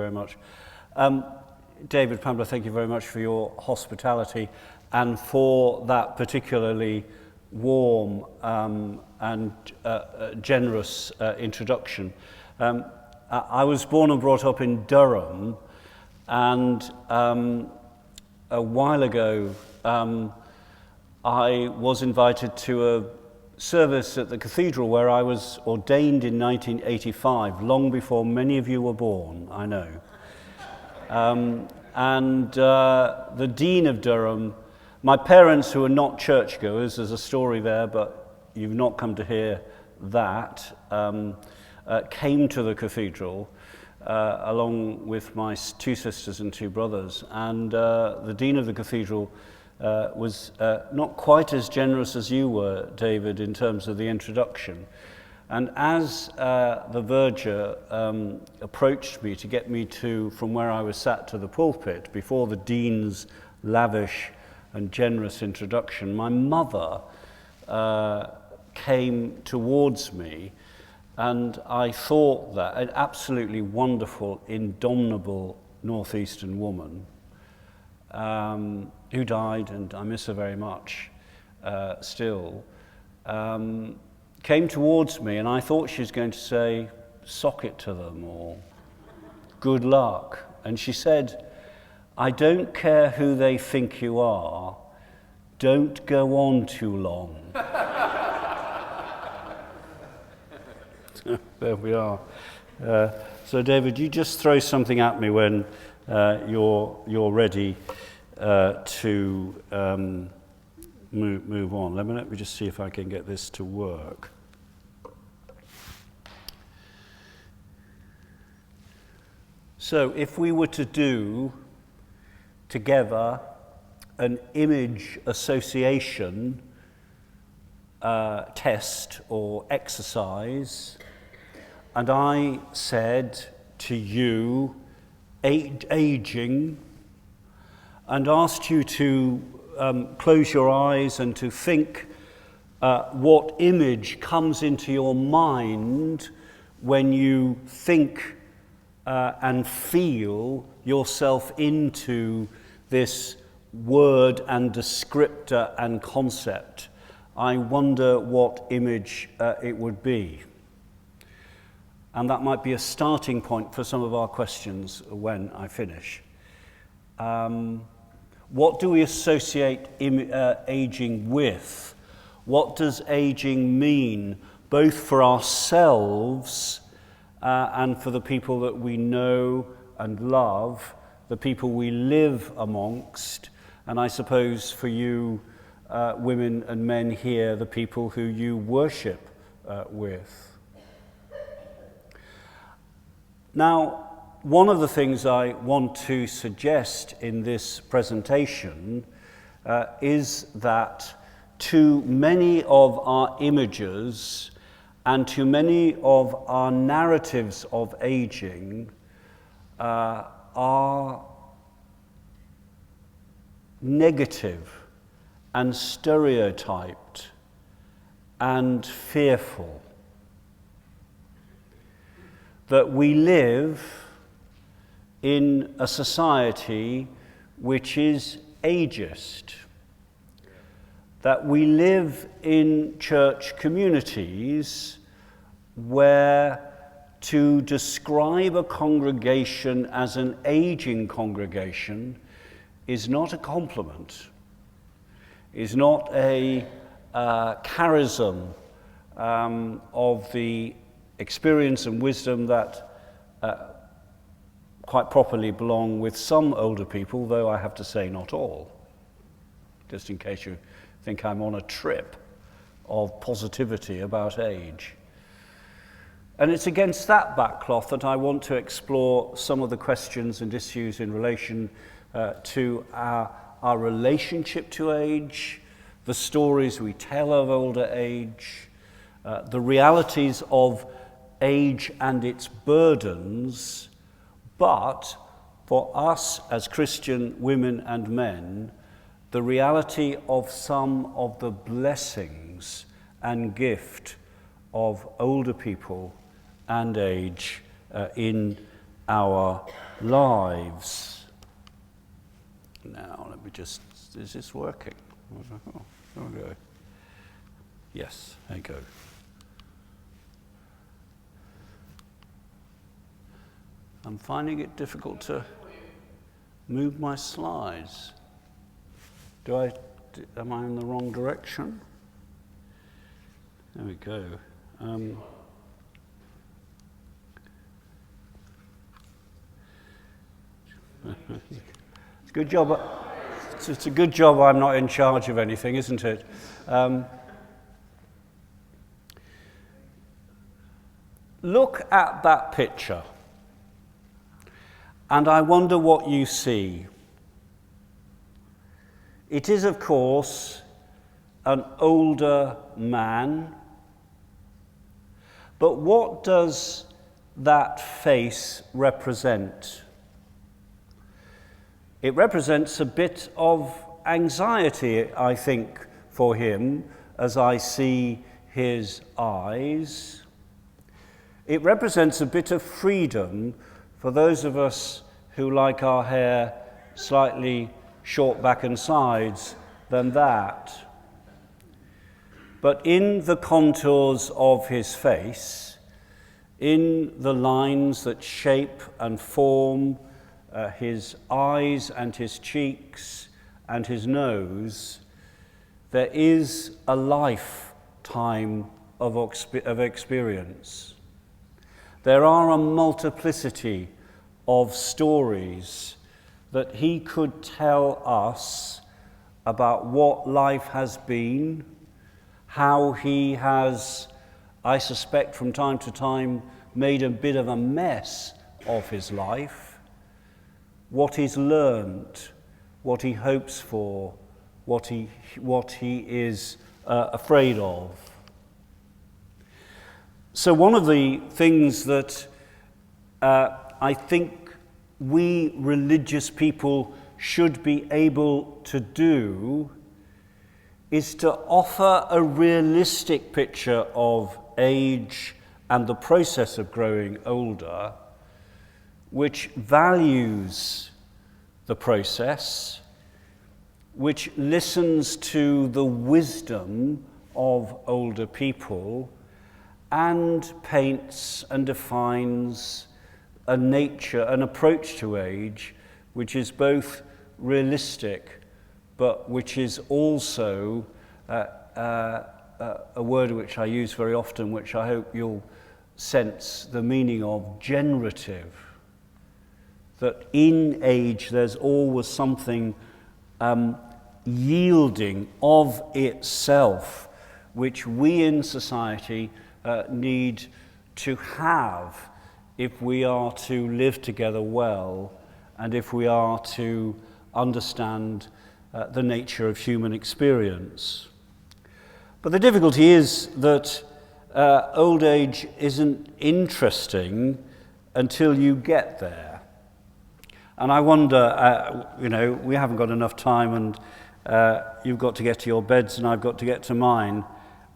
Very much. David, Pamela, thank you very much for your hospitality and for that particularly warm and generous introduction. I was born and brought up in Durham, and a while ago I was invited to a service at the cathedral where I was ordained in 1985, long before many of you were born, I know. The Dean of Durham, my parents, who are not churchgoers, there's a story there, but you've not come to hear that, came to the cathedral along with my two sisters and two brothers. And the Dean of the cathedral was not quite as generous as you were, David, in terms of the introduction. And as the verger approached me to get me from where I was sat to the pulpit, before the Dean's lavish and generous introduction, my mother came towards me, and I thought that an absolutely wonderful, indomitable northeastern woman, who died, and I miss her very much still, came towards me, and I thought she was going to say, "Sock it to them," or "Good luck." And she said, "I don't care who they think you are, don't go on too long." There we are. So David, you just throw something at me when you're ready to move on. Let me just see if I can get this to work. So if we were to do together an image association test or exercise, and I said to you, aging, and asked you to close your eyes and to think what image comes into your mind when you think and feel yourself into this word and descriptor and concept. I wonder what image it would be. And that might be a starting point for some of our questions when I finish. What do we associate aging with? What does aging mean, both for ourselves and for the people that we know and love, the people we live amongst, and I suppose for you, women and men here, the people who you worship with? Now, one of the things I want to suggest in this presentation is that to many of our images and to many of our narratives of aging are negative and stereotyped and fearful. That we live in a society which is ageist, that we live in church communities where to describe a congregation as an aging congregation is not a compliment, is not a charism of the experience and wisdom that quite properly belong with some older people, though I have to say not all, just in case you think I'm on a trip of positivity about age. And it's against that backcloth that I want to explore some of the questions and issues in relation to our relationship to age, the stories we tell of older age, the realities of age and its burdens, but for us as Christian women and men, the reality of some of the blessings and gift of older people and age in our lives. Now, let me just, is this working? Oh, there we go. Yes, there you go. I'm finding it difficult to move my slides. Am I in the wrong direction? There we go. It's a good job. It's a good job I'm not in charge of anything, isn't it? Look at that picture, and I wonder what you see. It is, of course, an older man, but what does that face represent? It represents a bit of anxiety, I think, for him as I see his eyes. It represents a bit of freedom for those of us who like our hair slightly short back and sides than that. But in the contours of his face, in the lines that shape and form his eyes and his cheeks and his nose, there is a lifetime of experience. There are a multiplicity of stories that he could tell us about what life has been, how he has, I suspect from time to time, made a bit of a mess of his life, what he's learned, what he hopes for, what he is afraid of. So one of the things that I think we religious people should be able to do is to offer a realistic picture of age and the process of growing older, which values the process, which listens to the wisdom of older people, and paints and defines a nature, an approach to age, which is both realistic, but which is also a word which I use very often, which I hope you'll sense the meaning of, generative. That in age there's always something yielding of itself, which we in society need to have if we are to live together well and if we are to understand the nature of human experience. But the difficulty is that old age isn't interesting until you get there. And I wonder, we haven't got enough time, and you've got to get to your beds and I've got to get to mine.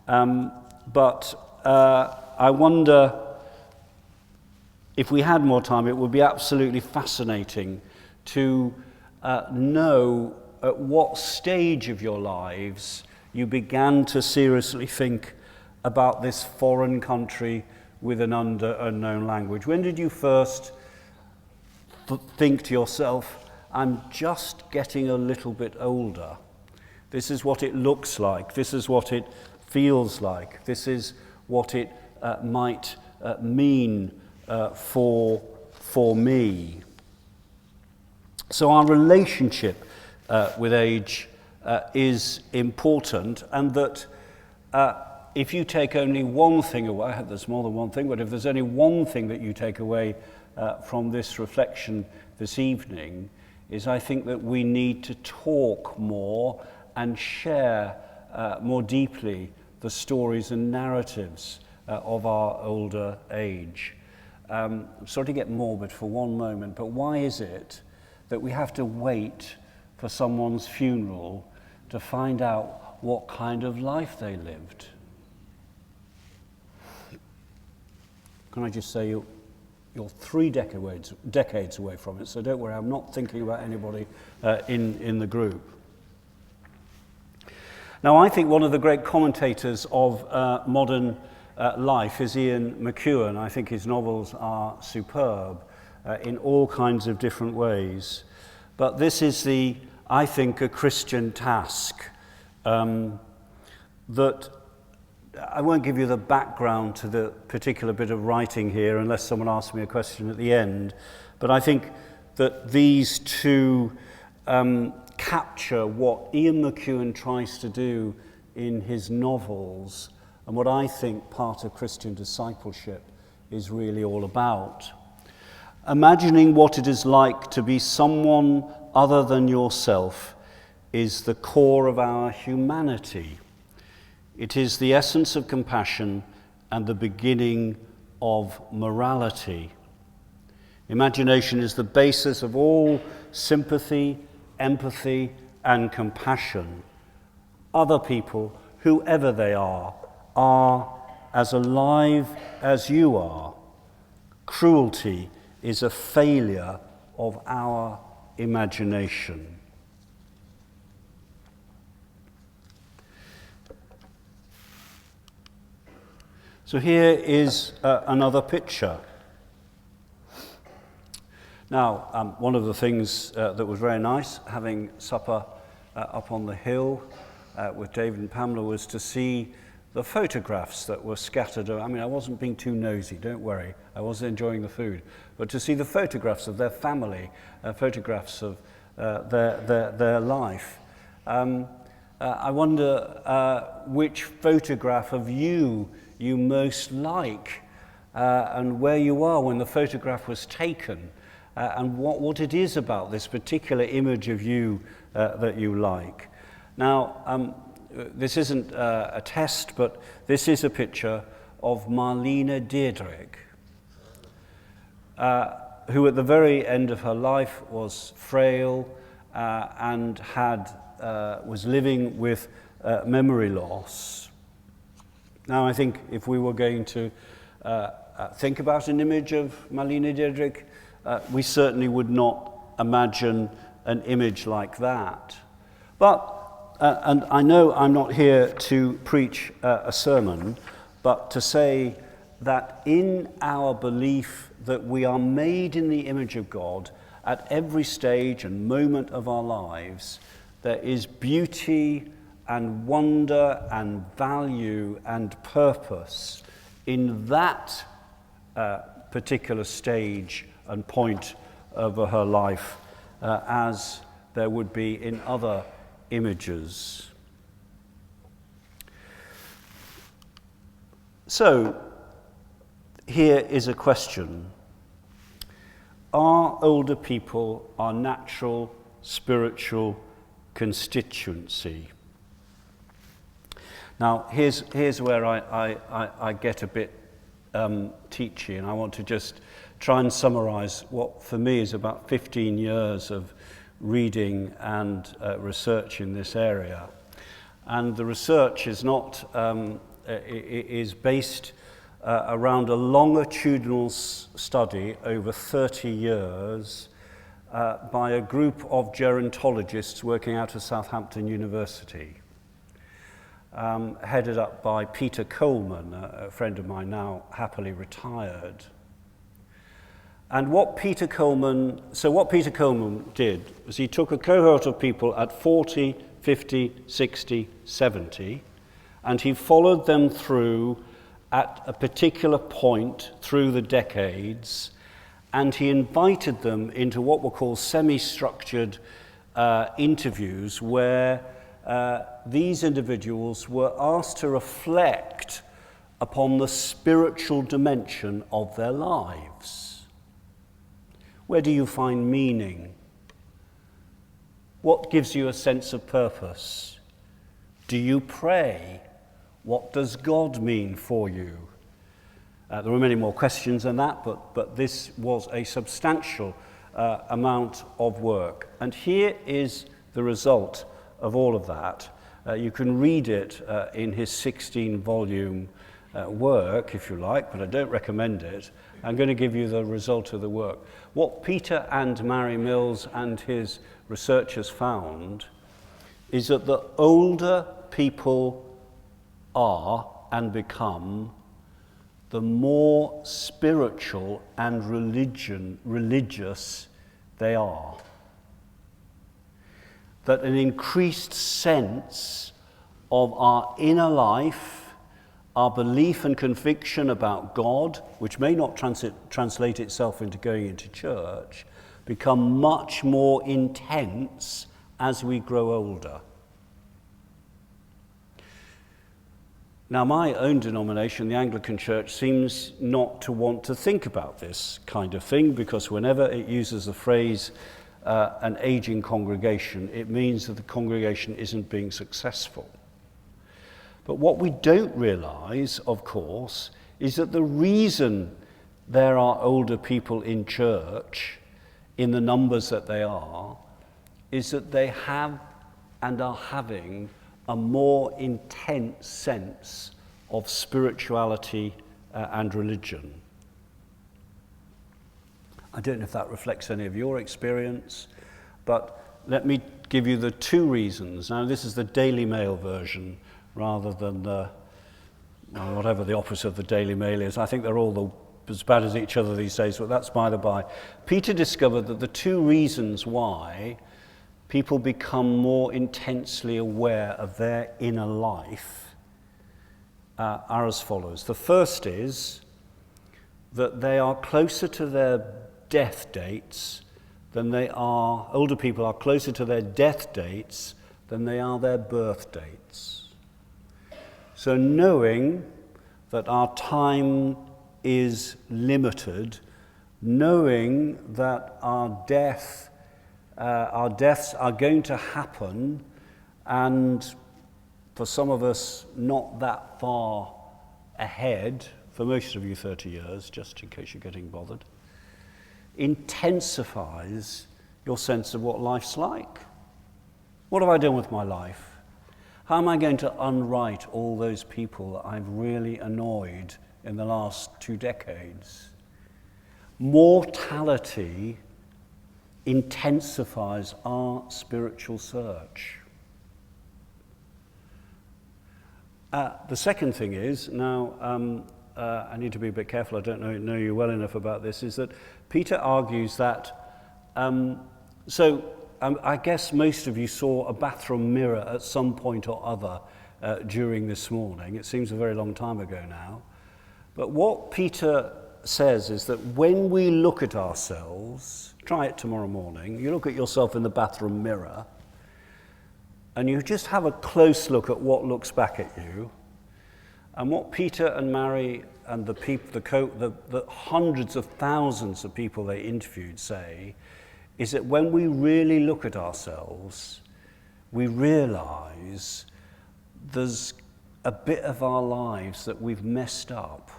But I wonder if we had more time, it would be absolutely fascinating to know at what stage of your lives you began to seriously think about this foreign country with an unknown language. When did you first think to yourself, I'm just getting a little bit older. This is what it looks like. This is what it feels like. This is what it might mean for me. So our relationship with age is important, and that if you take only one thing away, there's more than one thing, but if there's only one thing that you take away from this reflection this evening, is I think that we need to talk more and share more deeply the stories and narratives of our older age. I'm sorry to get morbid for one moment, but why is it that we have to wait for someone's funeral to find out what kind of life they lived? Can I just say, You're 3 decades away from it, so don't worry, I'm not thinking about anybody in the group. Now, I think one of the great commentators of modern life is Ian McEwan. I think his novels are superb in all kinds of different ways. But this is I think, a Christian task that I won't give you the background to the particular bit of writing here unless someone asks me a question at the end, but I think that these two capture what Ian McEwan tries to do in his novels and what I think part of Christian discipleship is really all about. Imagining what it is like to be someone other than yourself is the core of our humanity. It is the essence of compassion and the beginning of morality. Imagination is the basis of all sympathy, empathy, and compassion. Other people, whoever they are as alive as you are. Cruelty is a failure of our imagination. So here is another picture. Now, one of the things that was very nice, having supper up on the hill with David and Pamela, was to see the photographs that were scattered. I mean, I wasn't being too nosy, don't worry. I was enjoying the food. But to see the photographs of their family, photographs of their life. I wonder which photograph of you most like and where you are when the photograph was taken and what it is about this particular image of you that you like. Now, this isn't a test, but this is a picture of Marlene Dietrich, who at the very end of her life was frail and was living with memory loss. Now, I think if we were going to think about an image of Marlene Dietrich, we certainly would not imagine an image like that. But, and I know I'm not here to preach a sermon, but to say that in our belief that we are made in the image of God at every stage and moment of our lives, there is beauty and wonder and value and purpose in that particular stage and point of her life as there would be in other images. So, here is a question. Are older people our natural spiritual constituency? Now, here's where I get a bit teachy, and I want to just try and summarize what for me is about 15 years of reading and research in this area. And the research is not is based around a longitudinal study over 30 years by a group of gerontologists working out of Southampton University, headed up by Peter Coleman, a friend of mine now happily retired. And what Peter Coleman did was he took a cohort of people at 40, 50, 60, 70, and he followed them through at a particular point through the decades, and he invited them into what were called semi-structured interviews where these individuals were asked to reflect upon the spiritual dimension of their lives. Where do you find meaning? What gives you a sense of purpose? Do you pray? What does God mean for you? There were many more questions than that, but this was a substantial amount of work. And here is the result of all of that. You can read it in his 16-volume work, if you like, but I don't recommend it. I'm going to give you the result of the work. What Peter and Mary Mills and his researchers found is that the older people are and become, the more spiritual and religious they are. That an increased sense of our inner life, our belief and conviction about God, which may not translate itself into going into church, become much more intense as we grow older. Now, my own denomination, the Anglican Church, seems not to want to think about this kind of thing, because whenever it uses the phrase an aging congregation, it means that the congregation isn't being successful. But what we don't realize, of course, is that the reason there are older people in church in the numbers that they are is that they have and are having a more intense sense of spirituality and religion. I don't know if that reflects any of your experience, but let me give you the two reasons. Now, this is the Daily Mail version rather than whatever the opposite of the Daily Mail is. I think they're all as bad as each other these days, but that's by the by. Peter discovered that the two reasons why people become more intensely aware of their inner life are as follows. The first is that they are closer to their death dates than they are, older people are closer to their death dates than they are their birth dates. So knowing that our time is limited, knowing that our deaths are going to happen, and for some of us not that far ahead, for most of you 30 years, just in case you're getting bothered, intensifies your sense of what life's like. What have I done with my life? How am I going to unwrite all those people that I've really annoyed in the last 2 decades? Mortality intensifies our spiritual search. The second thing is, now I need to be a bit careful, I don't know you well enough about this, is that Peter argues that, I guess most of you saw a bathroom mirror at some point or other during this morning. It seems a very long time ago now. But what Peter says is that when we look at ourselves, try it tomorrow morning, you look at yourself in the bathroom mirror, and you just have a close look at what looks back at you. And what Peter and Mary and the hundreds of thousands of people they interviewed say is that when we really look at ourselves, we realize there's a bit of our lives that we've messed up.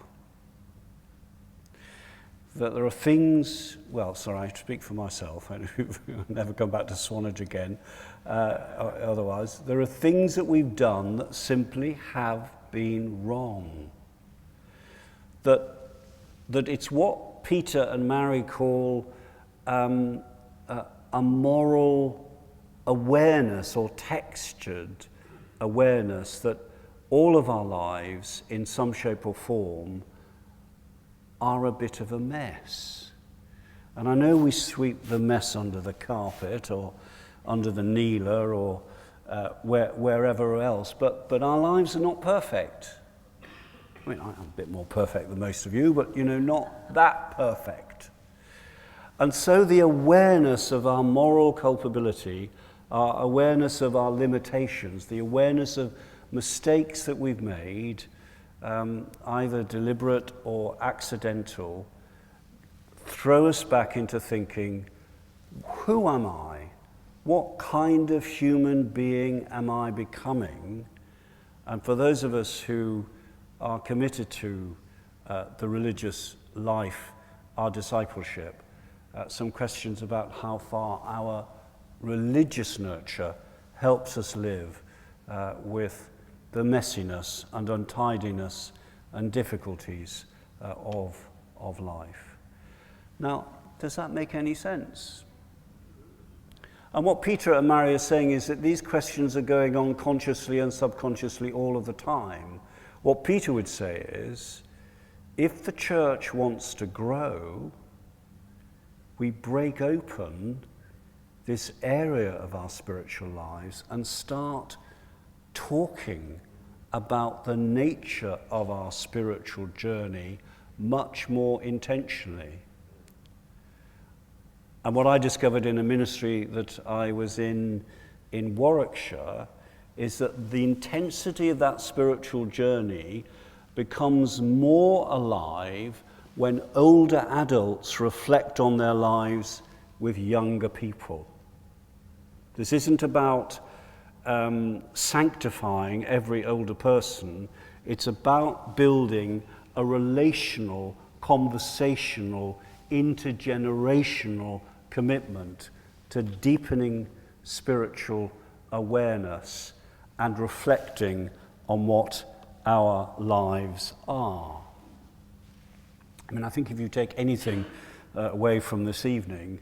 That there are things, I speak for myself, I'll never come back to Swanage again, otherwise. There are things that we've done that simply have been wrong. That it's what Peter and Mary call a moral awareness or textured awareness that all of our lives, in some shape or form, are a bit of a mess. And I know we sweep the mess under the carpet or under the kneeler or wherever else, but our lives are not perfect. I mean, I'm a bit more perfect than most of you, but, not that perfect. And so the awareness of our moral culpability, our awareness of our limitations, the awareness of mistakes that we've made, either deliberate or accidental, throw us back into thinking, who am I? What kind of human being am I becoming? And for those of us who are committed to the religious life, our discipleship, some questions about how far our religious nurture helps us live with the messiness and untidiness and difficulties of of life. Now, does that make any sense? And what Peter and Mary are saying is that these questions are going on consciously and subconsciously all of the time. What Peter would say is, if the church wants to grow, we break open this area of our spiritual lives and start talking about the nature of our spiritual journey much more intentionally. And what I discovered in a ministry that I was in Warwickshire is that the intensity of that spiritual journey becomes more alive when older adults reflect on their lives with younger people. This isn't about sanctifying every older person. It's about building a relational, conversational, intergenerational commitment to deepening spiritual awareness and reflecting on what our lives are. I mean, I think if you take anything away from this evening,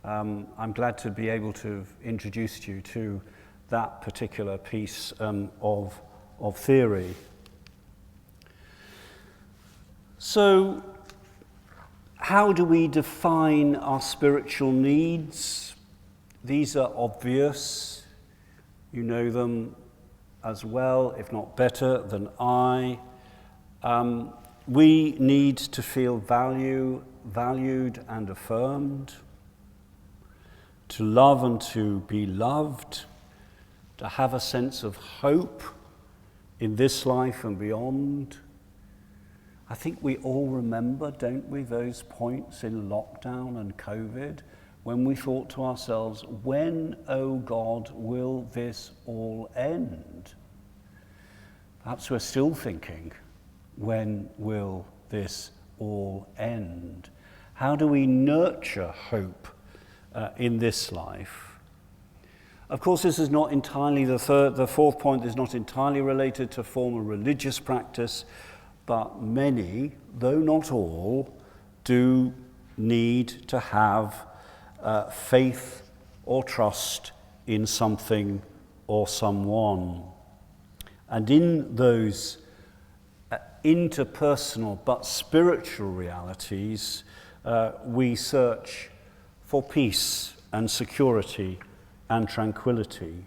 I'm glad to be able to have introduced you to that particular piece of theory. So, how do we define our spiritual needs? These are obvious. You know them as well, if not better, than I. We need to feel valued and affirmed, to love and to be loved, to have a sense of hope in this life and beyond. I think we all remember, don't we, those points in lockdown and COVID when we thought to ourselves, when, oh God, will this all end? Perhaps we're still thinking, when will this all end? How do we nurture hope in this life? Of course, this is not entirely, the fourth point is not entirely related to formal religious practice, but many, though not all, do need to have faith or trust in something or someone. And in those interpersonal but spiritual realities, we search for peace and security and tranquility.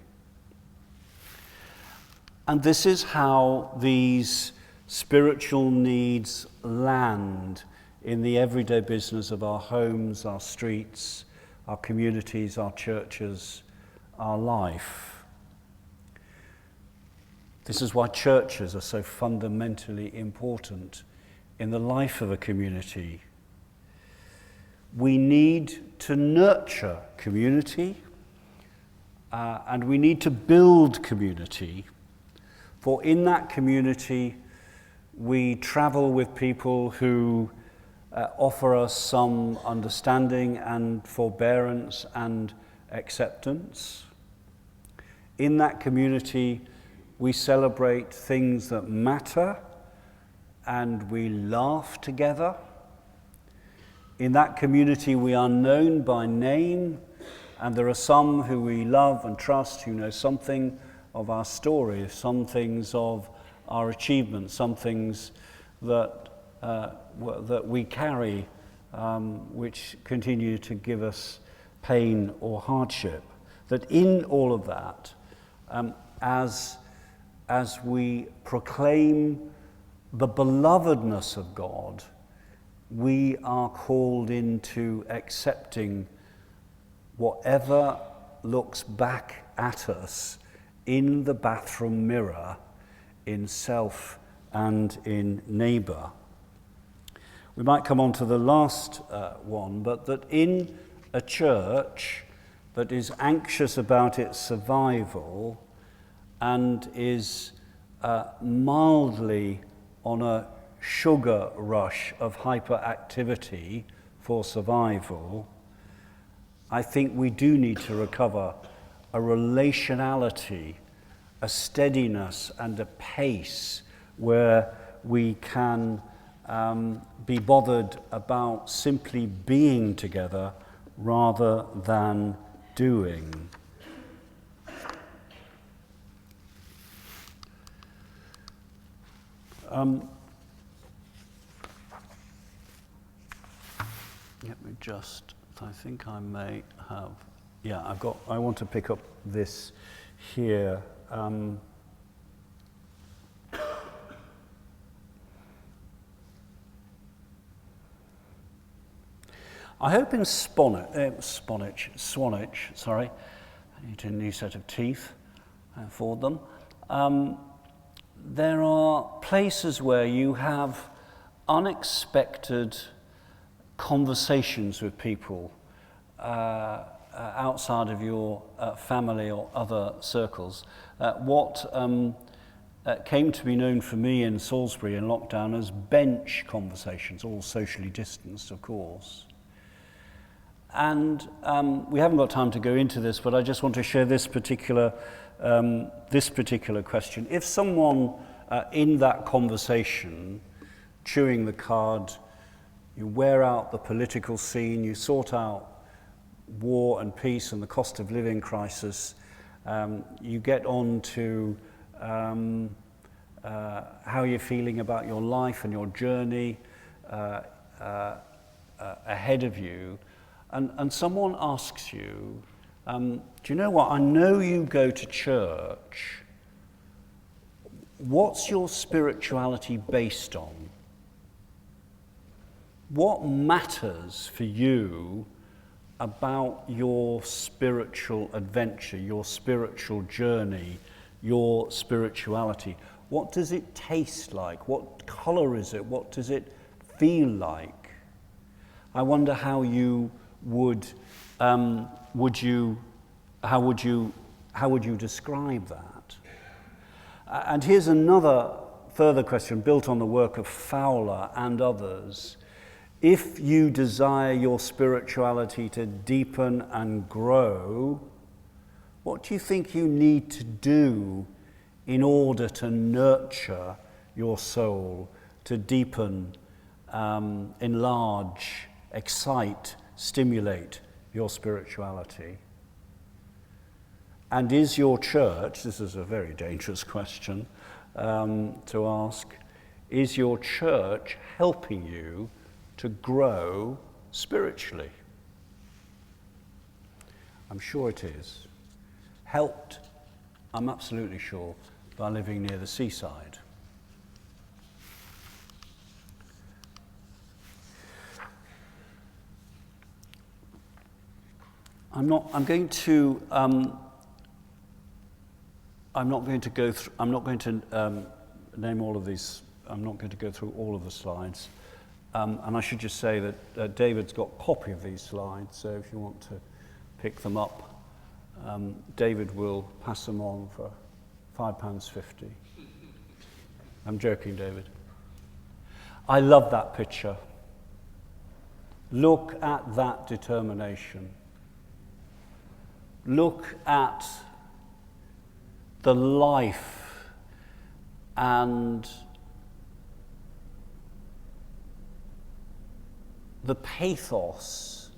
And this is how these spiritual needs land in the everyday business of our homes, our streets, our communities, our churches, our life. This is why churches are so fundamentally important in the life of a community. We need to nurture community, and we need to build community, for in that community we travel with people who offer us some understanding and forbearance and acceptance. In that community, we celebrate things that matter and we laugh together. In that community, we are known by name, and there are some who we love and trust who know something of our story, some things of our achievements, some things that we carry which continue to give us pain or hardship. That in all of that, as we proclaim the belovedness of God, we are called into accepting whatever looks back at us in the bathroom mirror, in self and in neighbour. We might come on to the last one, but that in a church that is anxious about its survival and is mildly on a sugar rush of hyperactivity for survival, I think we do need to recover a relationality, a steadiness and a pace where we can be bothered about simply being together rather than doing. Let me just, I think I may have, yeah, I want to pick up this here. I hope in Swanage, sorry, I need a new set of teeth for them. There are places where you have unexpected conversations with people outside of your family or other circles. What came to be known for me in Salisbury in lockdown as bench conversations, all socially distanced, of course. And we haven't got time to go into this, but I just want to share this particular question. If someone in that conversation, chewing the cud, you wear out the political scene, you sort out war and peace and the cost of living crisis, you get on to how you're feeling about your life and your journey ahead of you, and someone asks you, do you know what, I know you go to church, what's your spirituality based on? What matters for you about your spiritual adventure, your spiritual journey, your spirituality? What does it taste like? What color is it? What does it feel like? I wonder how you would you describe that? And here's another further question built on the work of Fowler and others. If you desire your spirituality to deepen and grow, what do you think you need to do in order to nurture your soul, to deepen, enlarge, excite, stimulate your spirituality? And is your church, this is a very dangerous question to ask, is your church helping you to grow spiritually? I'm sure it is. Helped, I'm absolutely sure, by living near the seaside. I'm not going to name all of these. I'm not going to go through all of the slides. And I should just say that David's got a copy of these slides, so if you want to pick them up, David will pass them on for £5.50. I'm joking, David. I love that picture. Look at that determination. Look at the life and the pathos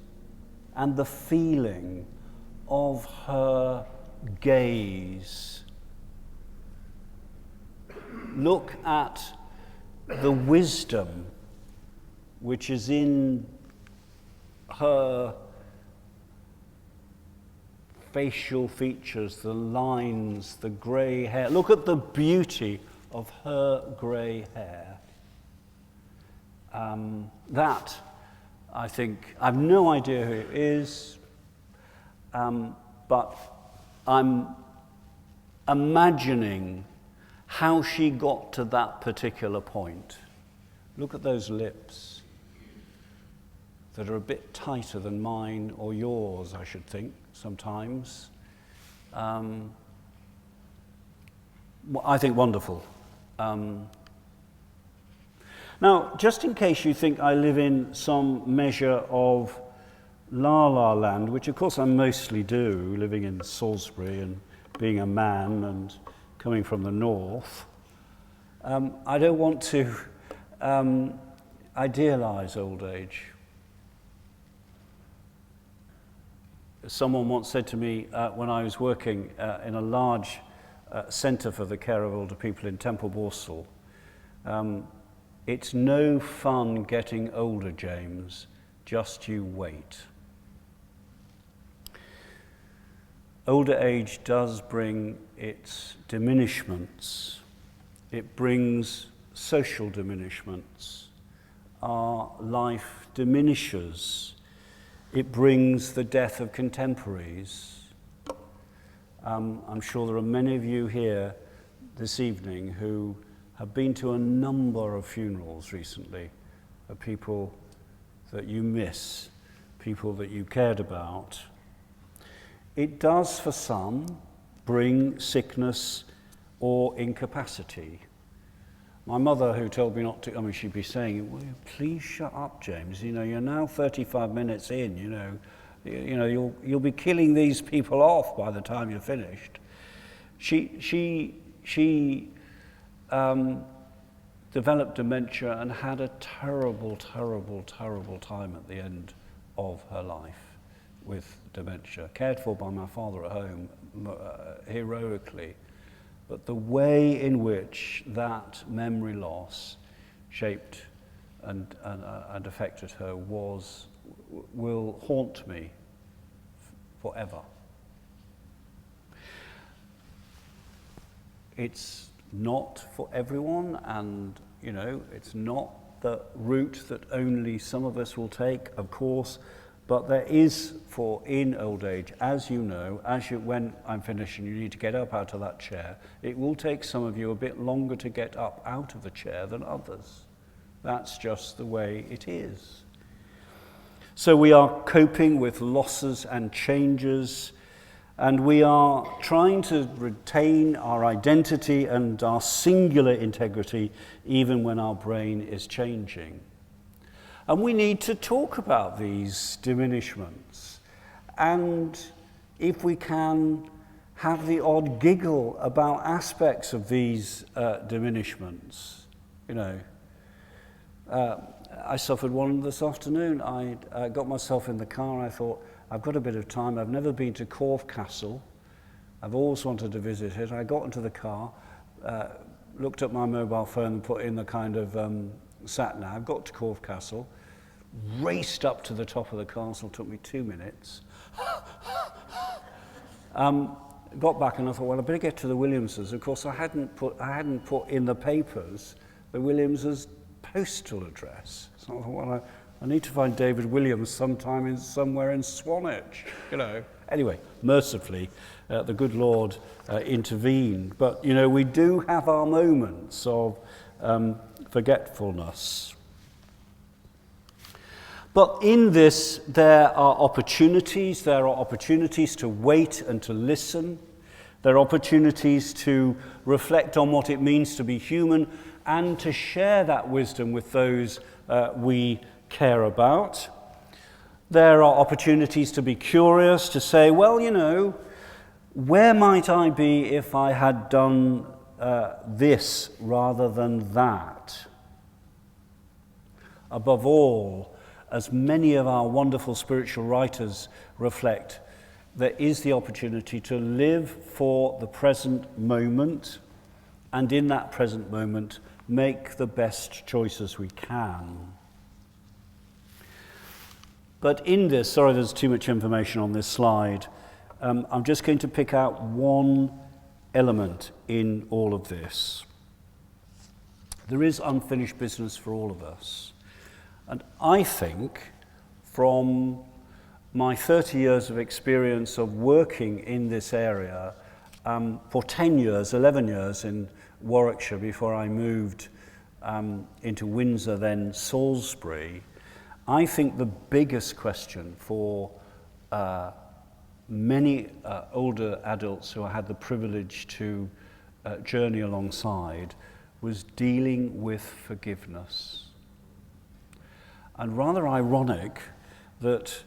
and the feeling of her gaze. Look at the wisdom which is in her facial features, the lines, the grey hair. Look at the beauty of her grey hair. That, I think, I have no idea who it is, but I'm imagining how she got to that particular point. Look at those lips that are a bit tighter than mine or yours, I should think, sometimes. I think wonderful. Now, just in case you think I live in some measure of la-la land, which of course I mostly do, living in Salisbury and being a man and coming from the north, I don't want to idealize old age. Someone once said to me when I was working in a large centre for the care of older people in Temple Borstal, it's no fun getting older, James, just you wait. Older age does bring its diminishments. It brings social diminishments. Our life diminishes. It brings the death of contemporaries. I'm sure there are many of you here this evening who have been to a number of funerals recently of people that you miss, people that you cared about. It does, for some, bring sickness or incapacity. My mother, who told me not to, she'd be saying, "Will you please shut up, James? You know, you're now 35 minutes in, you'll be killing these people off by the time you're finished." She developed dementia and had a terrible, terrible, terrible time at the end of her life with dementia, cared for by my father at home heroically. But the way in which that memory loss shaped and affected her will haunt me forever. It's not for everyone, and it's not the route that only some of us will take, of course, but there is in old age, as you know, when I'm finished and you need to get up out of that chair, it will take some of you a bit longer to get up out of the chair than others. That's just the way it is. So we are coping with losses and changes, and we are trying to retain our identity and our singular integrity even when our brain is changing. And we need to talk about these diminishments. And if we can, have the odd giggle about aspects of these diminishments. I suffered one this afternoon. I got myself in the car. I thought, I've got a bit of time. I've never been to Corfe Castle. I've always wanted to visit it. I got into the car, looked at my mobile phone and put in the kind of sat-nav, got to Corfe Castle, raced up to the top of the castle, took me 2 minutes. Got back and I thought, well, I better get to the Williamses. Of course, I hadn't put in the papers the Williamses postal address. So I thought, well, I need to find David Williams somewhere in Swanage, Anyway, mercifully, the good Lord intervened. But, we do have our moments of forgetfulness. But in this, there are opportunities. There are opportunities to wait and to listen. There are opportunities to reflect on what it means to be human and to share that wisdom with those we care about. There are opportunities to be curious, to say, well, where might I be if I had done this rather than that? Above all, as many of our wonderful spiritual writers reflect, there is the opportunity to live for the present moment, and in that present moment, make the best choices we can. But in this, sorry there's too much information on this slide, I'm just going to pick out one element in all of this. There is unfinished business for all of us. And I think from my 30 years of experience of working in this area, for 10 years, 11 years in Warwickshire before I moved into Windsor, then Salisbury, I think the biggest question for many older adults who I had the privilege to journey alongside was dealing with forgiveness. And rather ironic that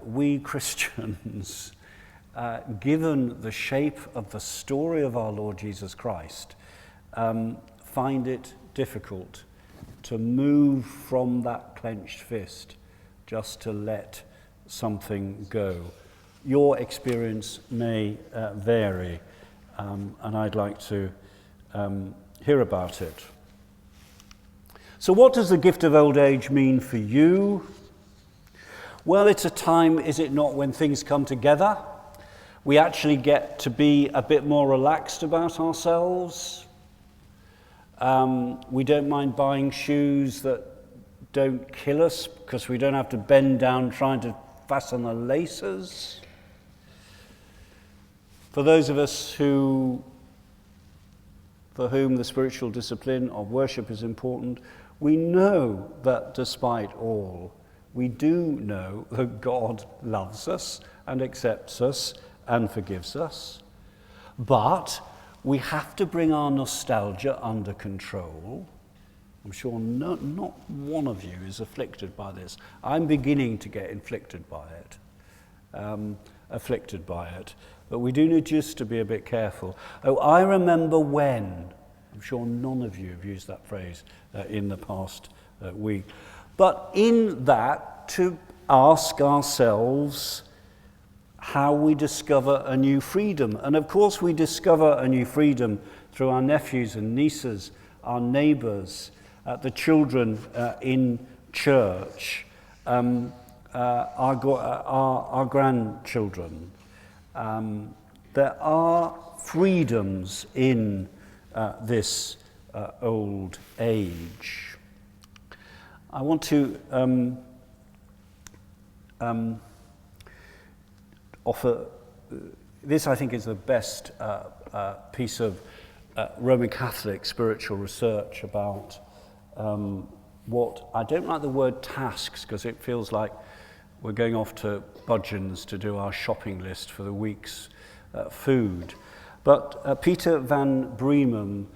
we Christians, given the shape of the story of our Lord Jesus Christ, find it difficult to move from that clenched fist, just to let something go. Your experience may vary, and I'd like to hear about it. So what does the gift of old age mean for you? Well, it's a time, is it not, when things come together? We actually get to be a bit more relaxed about ourselves. We don't mind buying shoes that don't kill us because we don't have to bend down trying to fasten the laces. For those of us for whom the spiritual discipline of worship is important, we know that despite all, we do know that God loves us and accepts us and forgives us. But we have to bring our nostalgia under control. I'm sure not one of you is afflicted by this. I'm beginning to get afflicted by it. But we do need just to be a bit careful. Oh, I remember when. I'm sure none of you have used that phrase in the past week. But in that, to ask ourselves how we discover a new freedom. And of course we discover a new freedom through our nephews and nieces, our neighbours, the children in church, our grandchildren. There are freedoms in this old age. I want to offer, this I think is the best piece of Roman Catholic spiritual research about what, I don't like the word tasks because it feels like we're going off to Budgeon's to do our shopping list for the week's food. But Peter van Bremen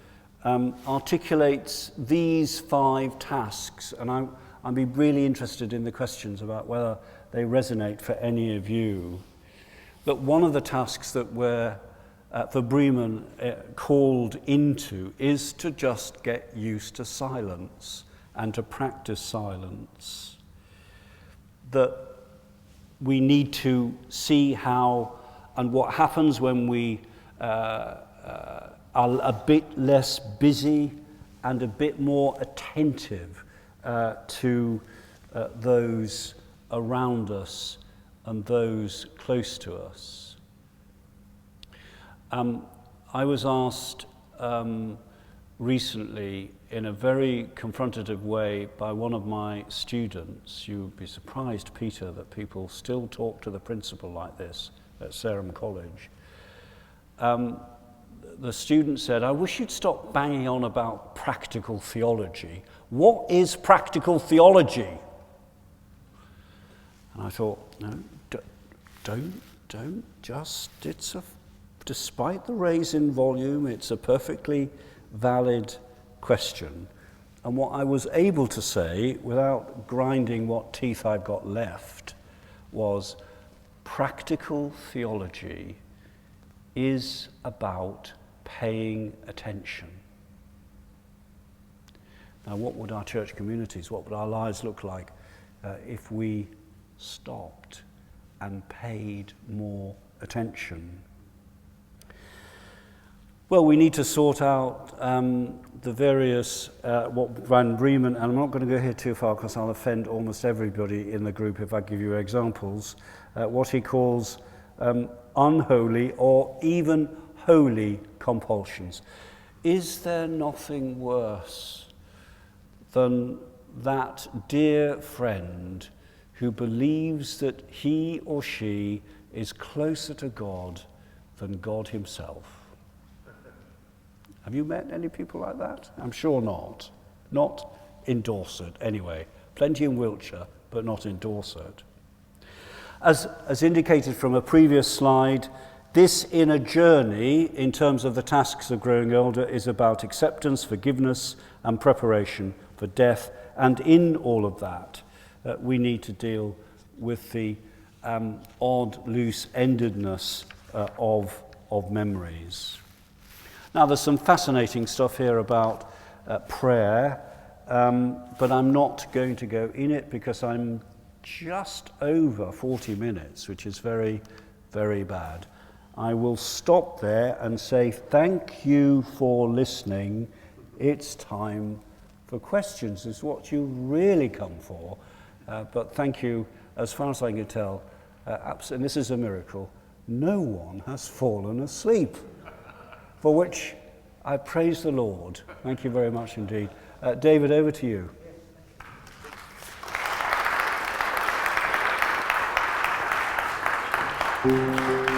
articulates these 5 tasks, and I'd be really interested in the questions about whether they resonate for any of you. But one of the tasks that we're, for Bremen, called into is to just get used to silence and to practice silence. That we need to see how and what happens when we are a bit less busy and a bit more attentive to those around us and those close to us. I was asked recently in a very confrontative way by one of my students. You would be surprised, Peter, that people still talk to the principal like this at Sarum College. The student said, "I wish you'd stop banging on about practical theology. What is practical theology?" And I thought, no, don't just, despite the raise in volume, it's a perfectly valid question. And what I was able to say, without grinding what teeth I've got left, was practical theology is about paying attention. Now, what would our church communities, what would our lives look like if we stopped and paid more attention? Well, we need to sort out the various, what Van Bremen, and I'm not going to go here too far because I'll offend almost everybody in the group if I give you examples, what he calls unholy or even holy compulsions. Is there nothing worse than that dear friend who believes that he or she is closer to God than God himself? Have you met any people like that? I'm sure not. Not in Dorset, anyway. Plenty in Wiltshire, but not in Dorset. As indicated from a previous slide, this inner journey, in terms of the tasks of growing older, is about acceptance, forgiveness, and preparation for death. And in all of that, we need to deal with the odd, loose-endedness of memories. Now, there's some fascinating stuff here about prayer. but I'm not going to go in it because I'm just over 40 minutes, which is very, very bad. I will stop there and say thank you for listening. It's time for questions. It's what you really come for. But thank you, as far as I can tell, and this is a miracle, no one has fallen asleep, for which I praise the Lord. Thank you very much indeed. David, over to you. Thank you.